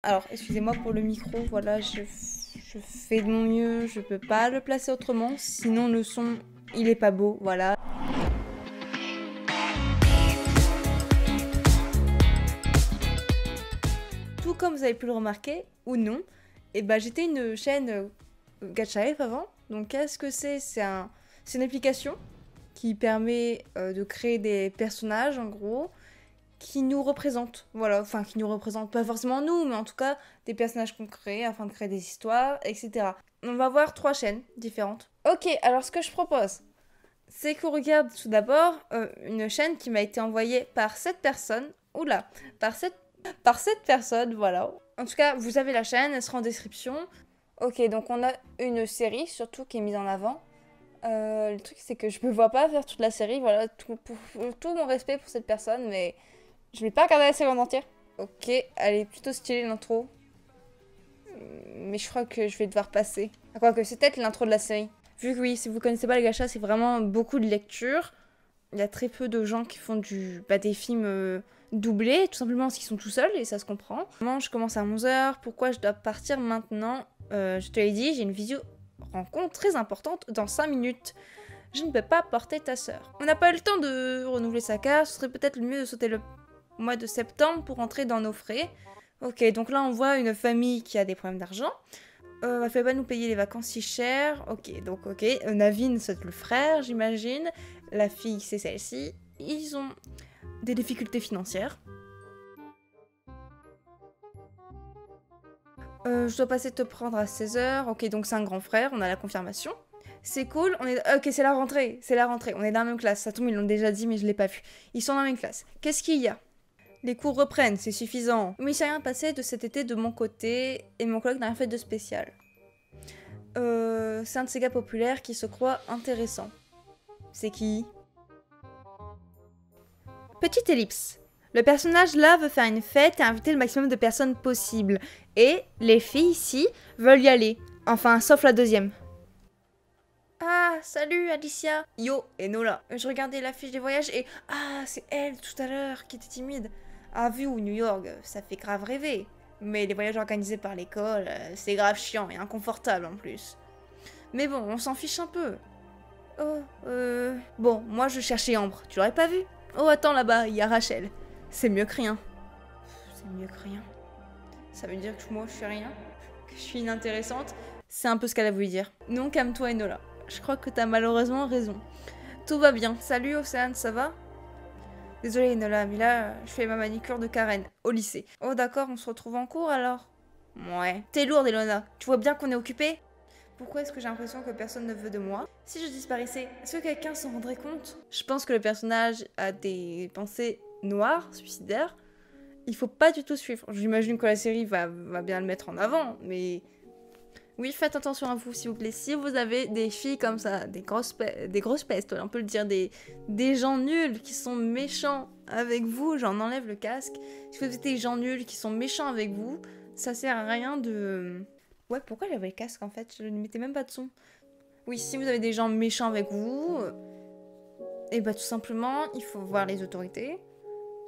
Alors, excusez-moi pour le micro, voilà, je fais de mon mieux, je peux pas le placer autrement, sinon le son, il est pas beau, voilà. Tout comme vous avez pu le remarquer, ou non, et ben j'étais une chaîne Gacha F avant, donc qu'est-ce que c'est? C'est une application qui permet de créer des personnages, en gros, qui nous représentent. Voilà, enfin qui nous représentent pas forcément nous, mais en tout cas des personnages qu'on crée afin de créer des histoires, etc. On va voir 3 chaînes différentes. Ok, alors ce que je propose, c'est qu'on regarde tout d'abord une chaîne qui m'a été envoyée par cette personne. Oula, par cette personne, voilà. En tout cas, vous avez la chaîne, elle sera en description. Ok, donc on a une série surtout qui est mise en avant. Le truc c'est que je me vois pas faire toute la série, voilà, tout mon respect pour cette personne, mais je vais pas regarder la série en entière. Ok, elle est plutôt stylée l'intro. Mais je crois que je vais devoir passer. Ah, quoi que c'est peut-être l'intro de la série. Vu que oui, si vous connaissez pas les gachas, c'est vraiment beaucoup de lecture. Il y a très peu de gens qui font des films doublés, tout simplement parce qu'ils sont tout seuls et ça se comprend. Moi, je commence à 11h. Pourquoi je dois partir maintenant? Je te l'ai dit, j'ai une visio rencontre très importante dans 5 minutes. Je ne peux pas porter ta sœur. On n'a pas eu le temps de renouveler sa carte. Ce serait peut-être le mieux de sauter le mois de septembre pour entrer dans nos frais. Ok, donc là on voit une famille qui a des problèmes d'argent. Elle fait pas nous payer les vacances si cher. Ok, donc ok. Navin, c'est le frère, j'imagine. La fille, c'est celle-ci. Ils ont des difficultés financières. Je dois passer te prendre à 16h. Ok, donc c'est un grand frère, on a la confirmation. C'est cool, on est... Ok, c'est la rentrée, c'est la rentrée. On est dans la même classe. Ça tombe, ils l'ont déjà dit, mais je l'ai pas vu. Ils sont dans la même classe. Qu'est-ce qu'il y a? Les cours reprennent, c'est suffisant. Mais il s'est rien passé de cet été de mon côté, et mon collègue n'a rien fait de spécial. C'est un de ces gars populaires qui se croit intéressant. C'est qui? Petite ellipse. Le personnage là veut faire une fête et inviter le maximum de personnes possible. Et les filles ici veulent y aller. Enfin, sauf la deuxième. Ah, salut Alicia. Yo, et Nola. Je regardais la fiche des voyages et... Ah, c'est elle tout à l'heure qui était timide. Ah, vu où New York, ça fait grave rêver. Mais les voyages organisés par l'école, c'est grave chiant et inconfortable en plus. Mais bon, on s'en fiche un peu. Oh, Bon, moi je cherchais Ambre, tu l'aurais pas vu? Oh, attends là-bas, il y a Rachel. C'est mieux que rien. C'est mieux que rien. Ça veut dire que moi je suis rien? Que je suis inintéressante? C'est un peu ce qu'elle a voulu dire. Non, calme-toi, Enola. Je crois que t'as malheureusement raison. Tout va bien. Salut Océane, ça va? Désolée Enola, mais là, je fais ma manicure de Karen, au lycée. Oh d'accord, on se retrouve en cours alors? Ouais. T'es lourde, Elona. Tu vois bien qu'on est occupé? Pourquoi est-ce que j'ai l'impression que personne ne veut de moi? Si je disparaissais, est-ce que quelqu'un s'en rendrait compte? Je pense que le personnage a des pensées noires, suicidaires. Il faut pas du tout suivre. J'imagine que la série va bien le mettre en avant, mais... Oui, faites attention à vous, s'il vous plaît. Si vous avez des filles comme ça, des grosses pestes, on peut le dire, des gens nuls qui sont méchants avec vous, j'en enlève le casque. Si vous avez des gens nuls qui sont méchants avec vous, ça sert à rien de... Ouais, pourquoi j'avais le casque en fait? Je ne mettais même pas de son. Oui, si vous avez des gens méchants avec vous, et bah tout simplement, il faut voir les autorités.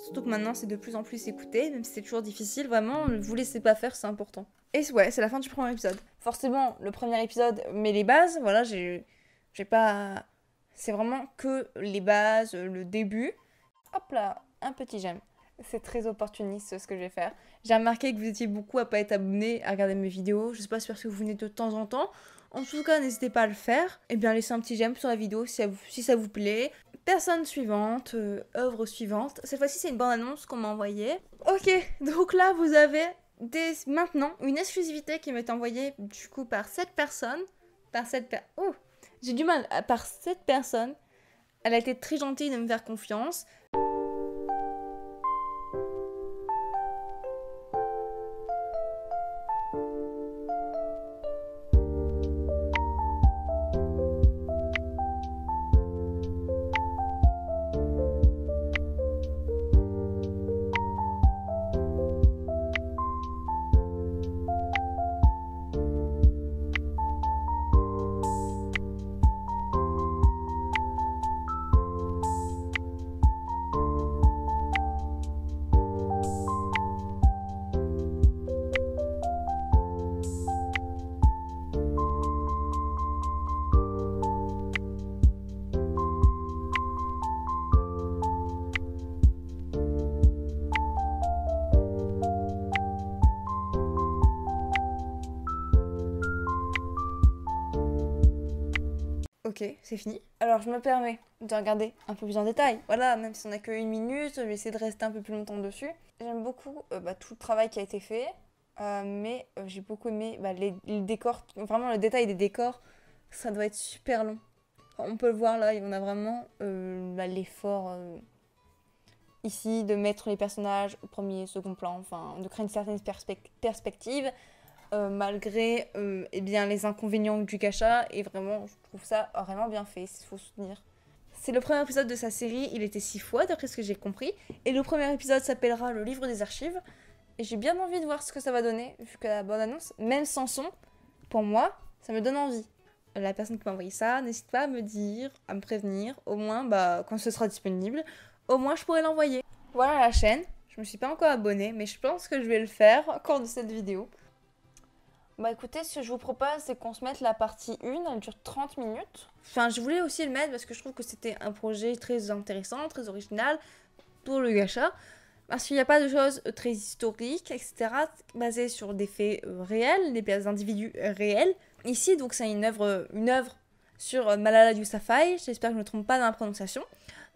Surtout que maintenant, c'est de plus en plus écouté, même si c'est toujours difficile, vraiment, ne vous laissez pas faire, c'est important. Et ouais, c'est la fin du premier épisode. Forcément, le premier épisode met les bases, voilà, j'ai pas... C'est vraiment que les bases, le début. Hop là, un petit j'aime. C'est très opportuniste ce que je vais faire. J'ai remarqué que vous étiez beaucoup à pas être abonné à regarder mes vidéos. Je sais pas si parce que vous venez de temps en temps. En tout cas, n'hésitez pas à le faire. Et bien, laissez un petit j'aime sur la vidéo si ça vous plaît. Personne suivante, œuvre suivante. Cette fois-ci, c'est une bande-annonce qu'on m'a envoyée. Ok, donc là, vous avez maintenant une exclusivité qui m'est envoyée du coup par cette personne. Oh, j'ai du mal. Par cette personne. Elle a été très gentille de me faire confiance. Ok, c'est fini. Alors je me permets de regarder un peu plus en détail. Voilà, même si on n'a que 1 minute, je vais essayer de rester un peu plus longtemps dessus. J'aime beaucoup tout le travail qui a été fait, mais j'ai beaucoup aimé les décors, vraiment le détail des décors, ça doit être super long. On peut le voir là, on a vraiment l'effort ici de mettre les personnages au premier, second plan, enfin de créer une certaine perspective. Malgré eh bien, les inconvénients du gacha, et vraiment je trouve ça vraiment bien fait, il faut soutenir. C'est le premier épisode de sa série, il était 6 fois d'après ce que j'ai compris, et le premier épisode s'appellera Le Livre des Archives, et j'ai bien envie de voir ce que ça va donner, vu que la bonne annonce, même sans son, pour moi, ça me donne envie. La personne qui m'a envoyé ça, n'hésite pas à me dire, à me prévenir, au moins quand ce sera disponible, au moins je pourrai l'envoyer. Voilà la chaîne, je me suis pas encore abonnée, mais je pense que je vais le faire au cours de cette vidéo. Bah écoutez, ce que je vous propose, c'est qu'on se mette la partie 1, elle dure 30 minutes. Enfin, je voulais aussi le mettre parce que je trouve que c'était un projet très intéressant, très original pour le gacha. Parce qu'il n'y a pas de choses très historiques, etc., basées sur des faits réels, des individus réels. Ici, donc, c'est une œuvre sur Malala Yousafzai, j'espère que je ne me trompe pas dans la prononciation.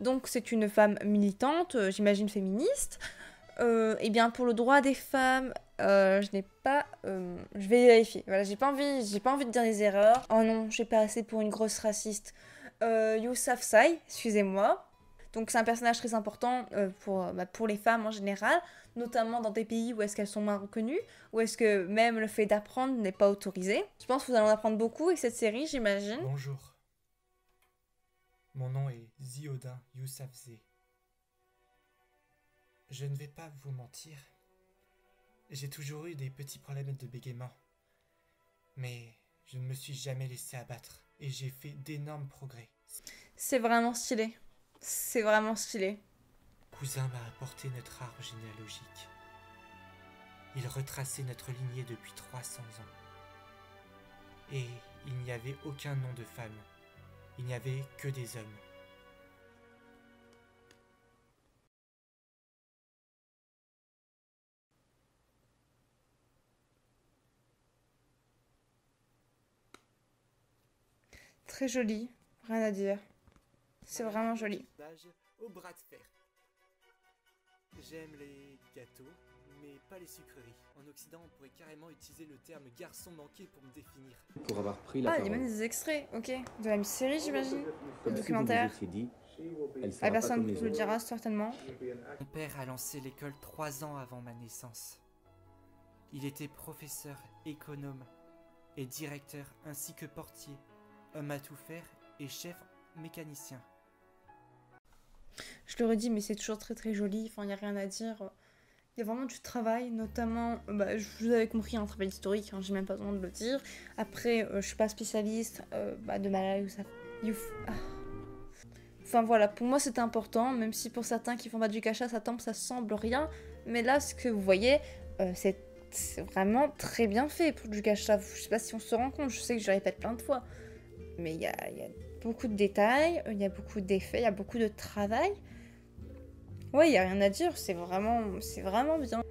Donc, c'est une femme militante, j'imagine féministe. Et bien pour le droit des femmes, je n'ai pas... je vais vérifier. Voilà, j'ai pas envie de dire des erreurs. Oh non, je suis pas assez pour une grosse raciste. Yousafzai, excusez-moi. Donc c'est un personnage très important pour les femmes en général, notamment dans des pays où est-ce qu'elles sont moins reconnues, où est-ce que même le fait d'apprendre n'est pas autorisé. Je pense que vous allez en apprendre beaucoup avec cette série, j'imagine. Bonjour. Mon nom est Ziaudin Yousafzai. Je ne vais pas vous mentir, j'ai toujours eu des petits problèmes de bégaiement, mais je ne me suis jamais laissé abattre et j'ai fait d'énormes progrès. C'est vraiment stylé, c'est vraiment stylé. Cousin m'a apporté notre arbre généalogique. Il retraçait notre lignée depuis 300 ans. Et il n'y avait aucun nom de femme, il n'y avait que des hommes. Très joli, rien à dire. C'est vraiment joli. Au bras de fer. J'aime les gâteaux, mais pas les sucreries. En Occident, on pourrait carrément utiliser le terme garçon manqué pour me définir. Pour avoir pris la il y a parole. même des extraits, ok. De la série, j'imagine. Le documentaire. La La personne le dira certainement. Mon père a lancé l'école 3 ans avant ma naissance. Il était professeur, économe et directeur, ainsi que portier, homme à tout faire et chef mécanicien. Je le redis, mais c'est toujours très très joli, enfin il n'y a rien à dire. Il y a vraiment du travail, notamment, je vous avais compris, un travail historique, j'ai même pas besoin de le dire. Après, je suis pas spécialiste de Malala Yousafzai. Enfin voilà, pour moi c'était important, même si pour certains qui font pas du gacha, ça semble rien. Mais là, ce que vous voyez, c'est vraiment très bien fait pour du gacha. Je sais pas si on se rend compte, je sais que je le répète plein de fois. Mais il y a beaucoup de détails, il y a beaucoup d'effets, il y a beaucoup de travail. Ouais, il n'y a rien à dire, c'est vraiment bien.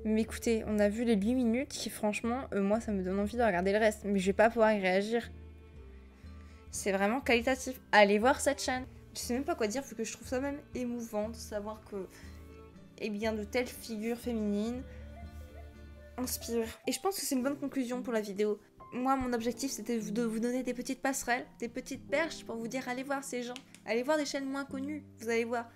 Mais écoutez, on a vu les 8 minutes qui franchement, moi ça me donne envie de regarder le reste. Mais je vais pas pouvoir y réagir. C'est vraiment qualitatif. Allez voir cette chaîne. Je sais même pas quoi dire, vu que je trouve ça même émouvant de savoir que de telles figures féminines inspirent. Et je pense que c'est une bonne conclusion pour la vidéo. Moi, mon objectif, c'était de vous donner des petites passerelles, des petites perches pour vous dire allez voir ces gens, allez voir des chaînes moins connues, vous allez voir.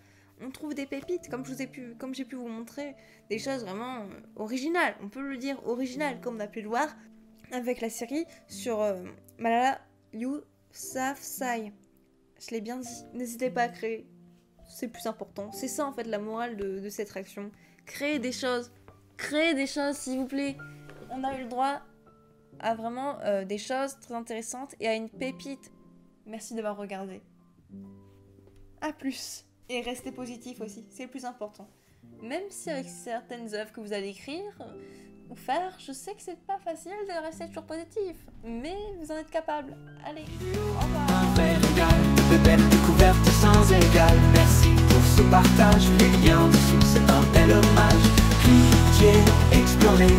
On trouve des pépites, comme j'ai pu vous montrer, des choses vraiment originales, on peut le dire originales, comme on a pu le voir avec la série sur Malala Yousafzai. Je l'ai bien dit, n'hésitez pas à créer, c'est le plus important. C'est ça en fait la morale de cette réaction. Créez des choses s'il vous plaît. On a eu le droit à vraiment des choses très intéressantes et à une pépite. Merci d'avoir regardé. A plus. Et restez positif aussi, c'est le plus important. Même si avec certaines œuvres que vous allez écrire ou faire, je sais que c'est pas facile de rester toujours positif. Mais vous en êtes capable. Allez, au revoir. Un vrai régal, de belles découvertes sans égal. Merci pour ce partage, les liens en dessous, c'est un bel hommage. Cliquez, explorez,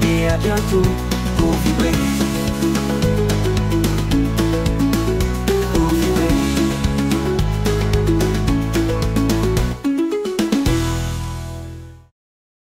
et à bientôt.